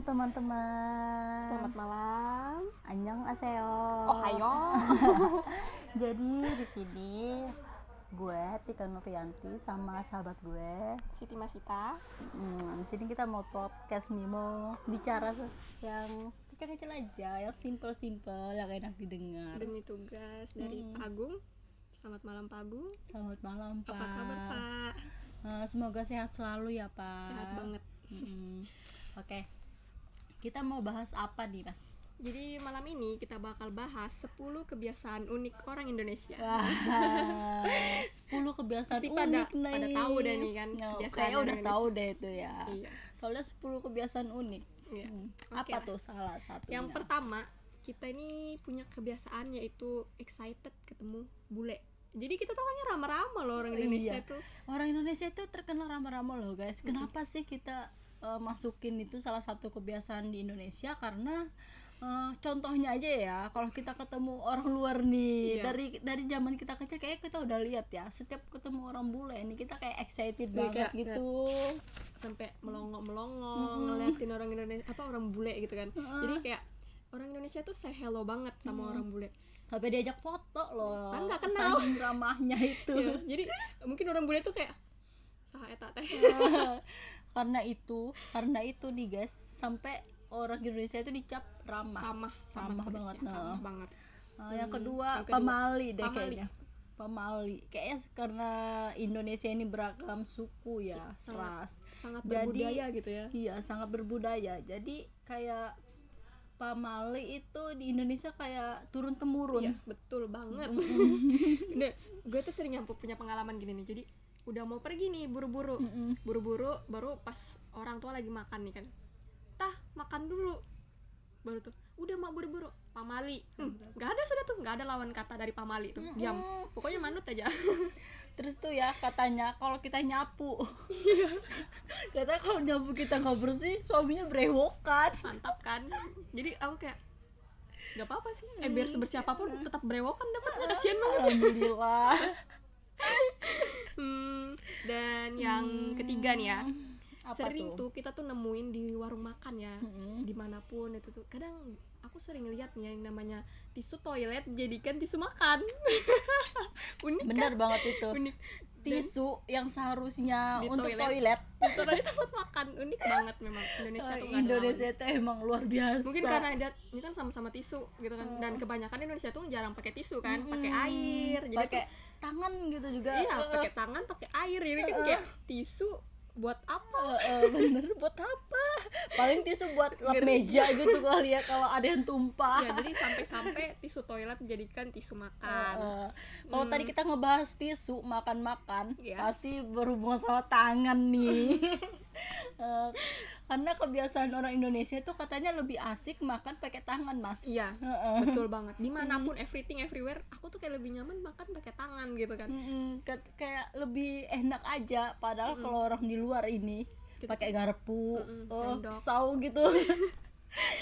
Malam teman-teman. Selamat malam. Annyeonghaseyo. Ohayo. Jadi di sini gue Tika Novianti sama sahabat gue Siti Masita. Di sini kita mau podcast nih, mau bicara yang kecil-kecil aja, yang simple-simple, yang enak didengar. Demi tugas dari Pak Agung. Selamat malam Pak Agung. Selamat malam Pak. Apa kabar Pak? Semoga sehat selalu ya Pak. Sehat banget. Oke. Kita mau bahas apa nih Mas? Jadi malam ini kita bakal bahas 10 kebiasaan unik orang Indonesia. 10 kebiasaan Pasti unik nih. pada tahu deh nih kan kebiasaan Kayaknya udah Indonesia. tahu deh itu ya. Iya. Soalnya 10 kebiasaan unik. Iya. Apa Oke. tuh salah satunya? Yang pertama, kita ini punya kebiasaan yaitu excited ketemu bule. Jadi kita tuh orangnya ramah-ramah loh orang Indonesia Iya. tuh. Orang Indonesia itu terkenal ramah-ramah loh guys. Kenapa sih kita masukin itu salah satu kebiasaan di Indonesia? Karena contohnya aja ya, kalau kita ketemu orang luar nih, Iya. dari zaman kita kecil kayak kita udah lihat ya, setiap ketemu orang bule ini kita kayak excited Iya, banget kayak gitu. Sampai melongo-melongo ngeliatin orang Indonesia, orang bule gitu kan. Jadi kayak orang Indonesia tuh say hello banget sama orang bule. Sampai diajak foto loh. Kan nggak kenal. Saking ramahnya itu. Iya, jadi mungkin orang bule tuh kayak saha eta teh. karena itu nih guys, sampai orang Indonesia itu dicap ramah ramah banget. ramah banget. Yang kedua, Yang kedua, pamali deh pamali. kayaknya. Pamali kayaknya karena Indonesia ini beragam suku ya, ras. Sangat Jadi, berbudaya gitu ya. Iya, sangat berbudaya. Jadi kayak pamali itu di Indonesia kayak turun temurun. Iya, betul banget. Nah, gue tuh sering punya pengalaman gini nih. Jadi udah mau pergi nih buru-buru baru pas orang tua lagi makan nih kan, tah makan dulu, baru tuh udah mau buru-buru pamali. Nggak ada, sudah tuh nggak ada lawan kata dari pamali tuh, diam, pokoknya manut aja. Terus tuh ya katanya kalau kita nyapu, katanya kalau nyapu kita nggak bersih, suaminya berewokan. Mantap kan. Jadi aku kayak nggak apa-apa sih, biar sebersih apapun tetap berewokan dapatnya, kasihan banget. Alhamdulillah. Dan yang ketiga nih ya, Apa sering tuh? tuh kita tuh nemuin di warung makan ya, dimanapun itu tuh kadang aku sering lihat nih yang namanya tisu toilet jadikan tisu makan. Unik Bener kan? banget itu. Unik. Tisu yang seharusnya Di untuk toilet. toilet. Tisu toilet tempat makan, unik banget memang. Indonesia tuh nggak ada Indonesia lawan. itu emang luar biasa. Mungkin karena ada ini kan sama-sama tisu gitu kan, dan kebanyakan Indonesia tuh jarang pakai tisu kan, pakai air. Jadi pakai tangan gitu juga. iya, pakai tangan, pakai air. Jadi kan kayak tisu buat apa? Bener, buat apa? Paling tisu buat lap meja gitu kali ya kalau ada yang tumpah. Ya, jadi sampai tisu toilet dijadikan tisu makan. Kalau tadi kita ngebahas tisu makan-makan, Iya. pasti berhubungan sama tangan nih. Karena kebiasaan orang Indonesia itu katanya lebih asik makan pakai tangan, Mas. Iya, betul banget. Dimanapun, everything, everywhere, aku tuh kayak lebih nyaman makan pakai tangan gitu kan. Kayak lebih enak aja. Padahal kalau orang di luar ini pakai garpu, sendok. pisau gitu.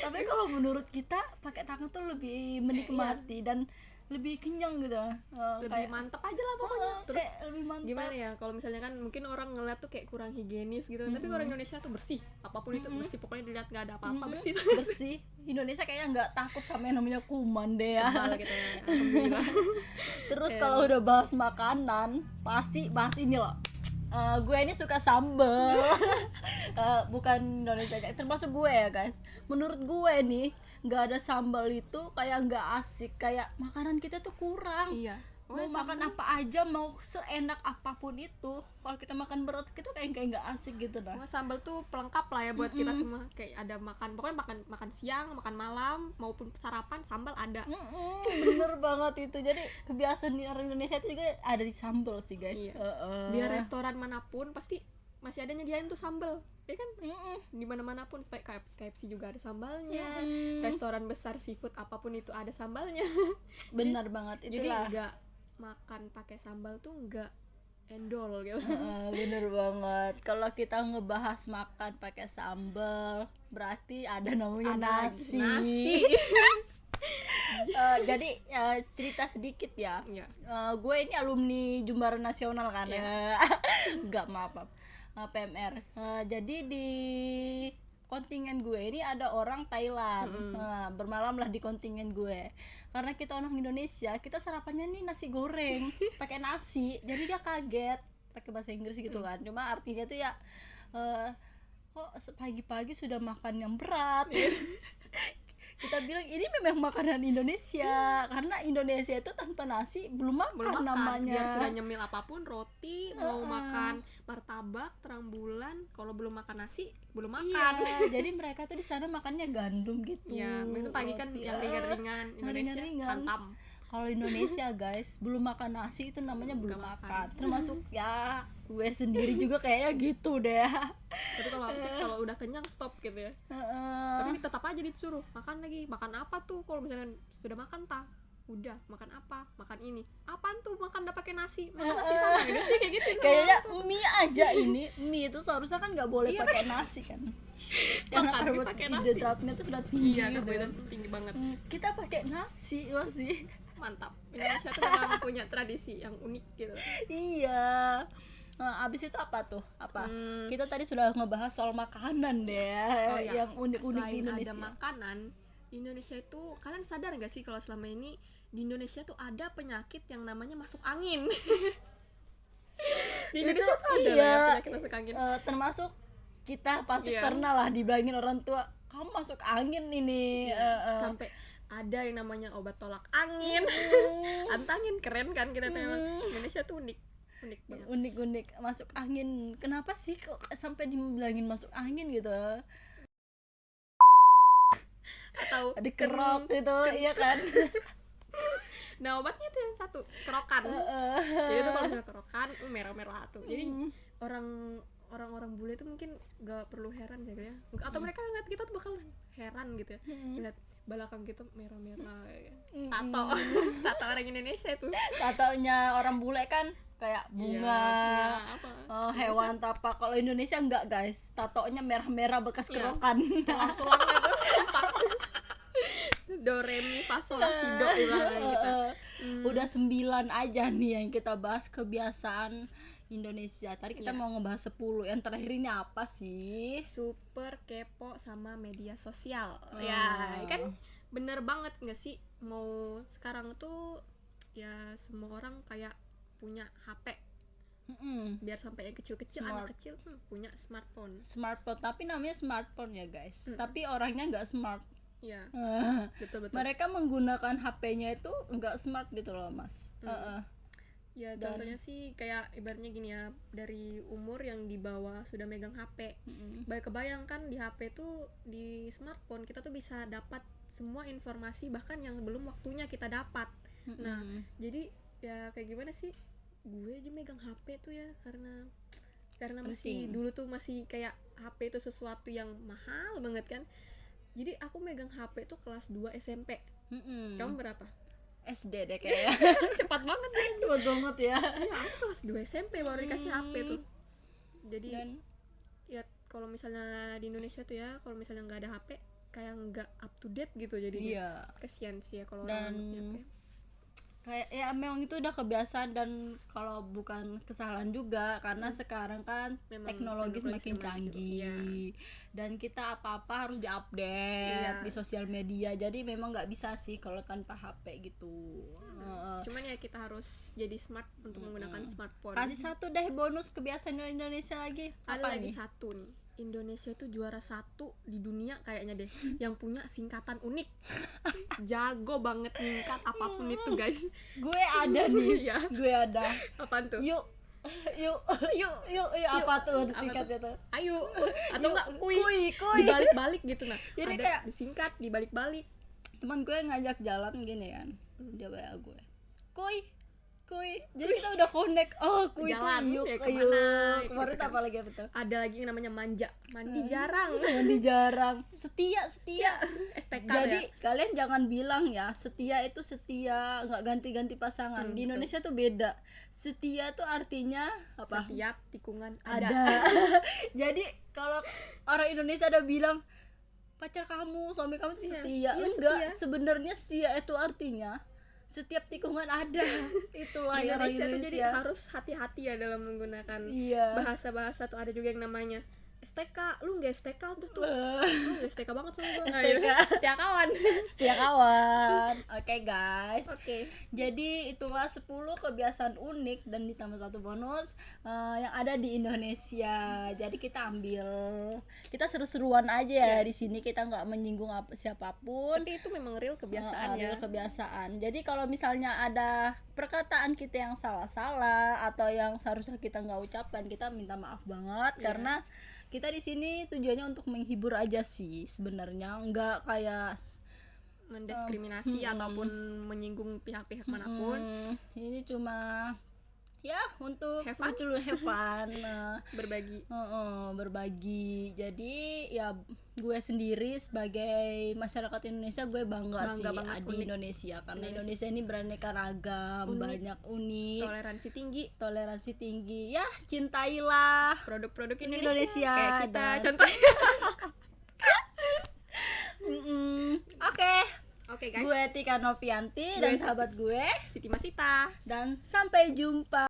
Tapi kalau menurut kita pakai tangan tuh lebih menikmati dan lebih kenyang gitu. Lebih Kayak mantep aja lah pokoknya. Terus kayak lebih mantap. gimana ya, kalau misalnya kan mungkin orang ngeliat tuh kayak kurang higienis gitu, tapi orang Indonesia tuh bersih, apapun itu bersih, pokoknya dilihat nggak ada apa-apa, bersih tuh. Bersih. Indonesia kayaknya nggak takut sama yang namanya kuman deh ya. Tebal gitu ya, alhamdulillah. Terus kalau udah bahas makanan, pasti bahas ini loh. Gue ini suka sambel. Bukan Indonesia aja, termasuk gue ya guys. Menurut gue nih, nggak ada sambal itu kayak nggak asik, kayak makanan kita tuh kurang. Iya. Mau makan apa aja, mau seenak apapun itu, kalau kita makan berat itu kayak nggak asik gitu dah. Pokoknya sambal tuh pelengkap lah ya buat kita semua. Kayak ada makan, pokoknya makan siang, makan malam, maupun sarapan, sambal ada. Bener banget itu. Jadi kebiasaan di orang Indonesia itu juga ada di sambal sih guys. Iya. Biar restoran manapun pasti masih ada nyediain tuh sambal, ya kan? Di mana-manapun, supaya KFC juga ada sambalnya. Restoran besar seafood apapun itu ada sambalnya. Bener banget Jadi itulah. nggak makan pakai sambal tuh nggak endol gitu. Bener banget. Kalau kita ngebahas makan pakai sambal, berarti ada namanya nasi. Jadi cerita sedikit ya. Iya. Gue ini alumni Jumbaran Nasional kan. Enggak, maaf. PMR. Jadi di kontingen gue ini ada orang Thailand. Nah, bermalamlah di kontingen gue. Karena kita orang Indonesia, kita sarapannya nih nasi goreng pakai nasi. Jadi dia kaget pakai bahasa Inggris gitu kan. Cuma artinya tuh ya kok pagi-pagi sudah makan yang berat. Kita bilang ini memang makanan Indonesia, karena Indonesia itu tanpa nasi belum makan namanya. Biar sudah nyemil apapun, roti, mau makan martabak terang bulan, kalau belum makan nasi belum makan. Iya, jadi mereka tuh di sana makannya gandum gitu. Ya, besok pagi kan Roti, yang ringan-ringan, Indonesia ringan-ringan. hantam. Kalau Indonesia guys, belum makan nasi itu namanya belum makan. Termasuk ya gue sendiri juga kayaknya gitu deh. Tapi kalau aku sih kalau udah kenyang stop gitu ya. Tapi tetap aja disuruh makan lagi. Makan apa tuh kalau misalnya sudah makan tah? Udah makan apa? Makan ini. Apaan tuh makan udah pakai nasi? Makan nasi sama gitu sih kayak gitu. Kayaknya mie aja ini, mie itu seharusnya kan nggak boleh pakai nasi kan. Karena Makan mie pakai nasi. karbohidratnya tuh sudah tinggi Iya, gitu. karbohidrat tinggi banget. Kita pakai nasi masih. Mantap. Indonesia tuh memang punya tradisi yang unik gitu. Iya. Nah, abis itu apa tuh? Apa? Kita tadi sudah ngebahas soal makanan deh, iya. yang unik-unik di Selain Indonesia. ada makanan di Indonesia itu, kalian sadar nggak sih kalau selama ini di Indonesia tuh ada penyakit yang namanya masuk angin. Di Indonesia tuh ada iya, ya penyakit masuk angin. Termasuk kita pasti Iya. pernah lah dibilangin orang tua, kamu masuk angin ini. Sampai ada yang namanya obat tolak angin. Antangin, keren kan kita tuh emang. Indonesia tuh unik banget. Unik-unik masuk angin. Kenapa sih kok sampai dibilangin masuk angin gitu? Atau Dikerok gitu, iya kan? nah obatnya tuh yang satu kerokan. Jadi tuh kalau misalnya kerokan merah-merah tuh. Jadi orang-orang bule tuh mungkin gak perlu heran ya, atau mereka ngeliat kita tuh bakal heran gitu ya, ngeliat belakang gitu merah-merah ya. Tato orang Indonesia itu. Tatonya orang bule kan kayak bunga, apa hewan apa. Kalau Indonesia enggak guys, tatonya merah-merah bekas kerokan. tulang-tulangnya tuh do re mi fa sol la si do bilang gitu. Udah 9 aja nih yang kita bahas kebiasaan Indonesia. Tadi kita mau ngebahas 10. Yang terakhir ini apa sih? Super kepo sama media sosial. Ya kan bener banget nggak sih, mau sekarang tuh ya semua orang kayak punya HP. Biar sampai yang kecil-kecil, anak kecil punya smartphone. Tapi namanya smartphone ya guys. Tapi orangnya nggak smart. Ya betul. Mereka menggunakan HP-nya itu nggak smart gitu loh mas. Ya contohnya sih kayak ibaratnya gini ya, dari umur yang di bawah sudah megang HP. Kebayangkan di HP tuh, di smartphone kita tuh bisa dapat semua informasi bahkan yang belum waktunya kita dapat. Nah jadi ya kayak gimana sih, gue aja megang HP tuh ya karena masih dulu tuh masih kayak HP itu sesuatu yang mahal banget kan. Jadi aku megang HP tuh kelas 2 SMP. Kamu berapa? SD deh kayaknya. Cepat banget ya. Cepet banget ya. Iya, aku kelas 2 SMP baru dikasih HP tuh. Jadi ya kalau misalnya di Indonesia tuh ya, kalau misalnya nggak ada HP kayak nggak up to date gitu, jadi kesian sih ya kalau orang punya HP. Kayak ya memang itu udah kebiasaan, dan kalau bukan kesalahan juga karena sekarang kan Memang teknologi semakin maju. canggih dan kita apa-apa harus diupdate di sosial media, jadi memang nggak bisa sih kalau tanpa HP gitu. Cuman ya kita harus jadi smart untuk menggunakan smartphone. Kasih satu deh bonus kebiasaan Indonesia lagi. Ada Apa lagi nih? satu nih, Indonesia tuh juara 1 di dunia kayaknya deh yang punya singkatan unik. Jago banget nyingkat apapun itu guys. Gue ada nih. Iya. Gue ada. Apaan tuh? Yuk apa tuh singkatnya tuh? Ayo, atau enggak Kuy. dibalik-balik gitu. Nah Jadi ada kayak disingkat dibalik-balik. Teman gue ngajak jalan gini kan, dia WA gue, kuy, jadi kita udah connect. Kuy Jalan, tuh yuk, ya ayo kemana, kemarin gitu kan. apa lagi apa tuh? Ada lagi yang namanya mandi jarang. Mandi jarang, setia. STK Jadi ya. kalian jangan bilang ya setia itu setia nggak ganti-ganti pasangan. Di Indonesia tuh beda. Setia tuh artinya apa? Setiap tikungan Ada. Jadi kalau orang Indonesia ada bilang pacar kamu, suami kamu tuh setia. Enggak, sebenarnya setia itu artinya setiap tikungan ada. Itulah Indonesia yang orang tuh jadi Indonesia. harus hati-hati ya dalam menggunakan Iya. bahasa-bahasa tuh. Ada juga yang namanya STK, lu nggak STK udah tuh, lu nggak STK banget sama gue. STK. Setia kawan. Setia kawan. Oke guys. Oke. Jadi itulah 10 kebiasaan unik dan ditambah satu bonus yang ada di Indonesia. Jadi kita seru-seruan aja ya di sini, kita nggak menyinggung siapapun. Tapi itu memang real kebiasaan ya. Real kebiasaan. Jadi kalau misalnya ada perkataan kita yang salah-salah atau yang seharusnya kita nggak ucapkan, kita minta maaf banget karena kita di sini tujuannya untuk menghibur aja sih sebenarnya, nggak kayak mendiskriminasi ataupun menyinggung pihak-pihak manapun. Ini cuma ya untuk Have fun? have fun, Berbagi. berbagi. Jadi ya gue sendiri sebagai masyarakat Indonesia, gue bangga sih banget, di unik. Indonesia karena Indonesia ini beraneka ragam, banyak unik, Toleransi tinggi, ya cintailah produk-produk Indonesia Indonesia kayak kita dan- contohnya. Oke, Oke guys, gue Tika Novianti dan Gue sahabat gue, Siti Masita. dan sampai jumpa.